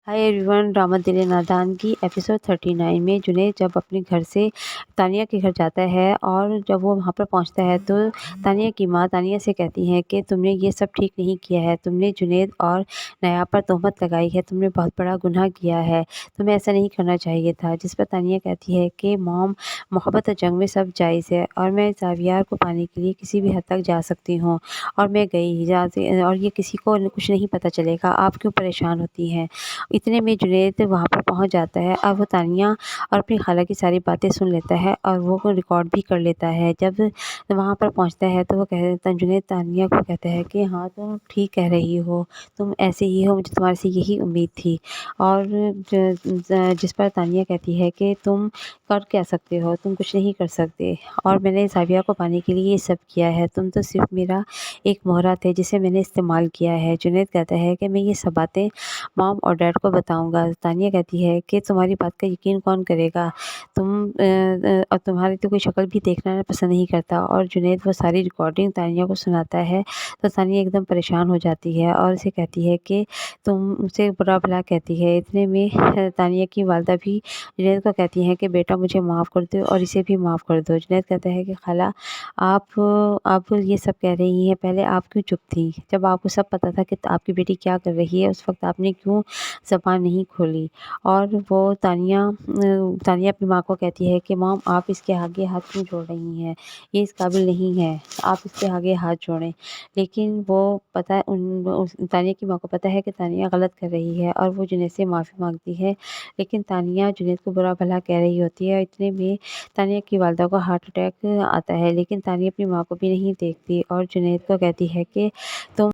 Hi everyone, drama दिल नादान की एपिसोड 39 में जुनैद जब अपने घर से तानिया के घर जाता है और जब वो वहाँ पर पहुँचता है तो तानिया की माँ तानिया से कहती है कि तुमने ये सब ठीक नहीं किया है, तुमने जुनैद और नया पर तोहमत लगाई है, तुमने बहुत बड़ा गुनाह किया है, तुम्हें ऐसा नहीं करना चाहिए था। जिस पर तानिया कहती है कि मॉम, मोहब्बत और जंग में सब जायज़ है और मैं ज़ावियार को पाने के लिए किसी भी हद तक जा सकती हूँ और मैं गई जाते और ये किसी को कुछ नहीं पता चलेगा, आप क्यों परेशान होती हैं। इतने में जुनैद वहाँ पर पहुँच जाता है और वो तानिया और अपनी खाला की सारी बातें सुन लेता है और वो रिकॉर्ड भी कर लेता है। जब वहाँ पर पहुँचता है तो वो जुनैद तानिया को कहता है कि हाँ, तुम ठीक कह रही हो, तुम ऐसे ही हो, मुझे तुम्हारे से यही उम्मीद थी। और जिस पर तानिया कहती है कि तुम कर क्या सकते हो, तुम कुछ नहीं कर सकते और मैंने ज़ाविया को पाने के लिए ये सब किया है, तुम तो सिर्फ मेरा एक मोहरा थे जिसे मैंने इस्तेमाल किया है। जुनैद कहता है कि मैं ये सब बातें मॉम और डैड को बताऊँगा। तानिया कहती है कि तुम्हारी बात का यकीन कौन करेगा? और तुम्हारी तो कोई शक्ल भी देखना पसंद नहीं करता। और जुनैद वो सारी रिकॉर्डिंग तानिया को सुनाता है तो तानिया एकदम परेशान हो जाती है और उसे कहती है कि तुम उसे बुरा-भला कहती है। इतने में तानिया की वालिदा भी जुनैद को कहती हैं कि बेटा मुझे माफ़ कर दो और इसे भी माफ़ कर दो। जुनैद कहता है कि खाला, आप ये सब कह रही हैं, पहले आप क्यों चुप थी? जब आपको सब पता था कि आपकी बेटी क्या कर रही है, उस वक़्त आपने क्यों ज़बान नहीं खोली? और वो तानिया अपनी माँ को कहती है कि मॉम, आप इसके आगे हाथ क्यों जोड़ रही हैं? ये इस काबिल नहीं है, आप इसके आगे हाथ जोड़ें। लेकिन वो पता है तानिया की माँ को पता है कि तानिया गलत कर रही है और वो जुनैद से माफ़ी माँगती है। लेकिन तानिया जुनैद को बुरा-भला कह रही होती है। इतने में तानिया की वालिदा को हार्ट अटैक आता है, लेकिन तानिया अपनी माँ को भी नहीं देखती और जुनैद को कहती है कि तुम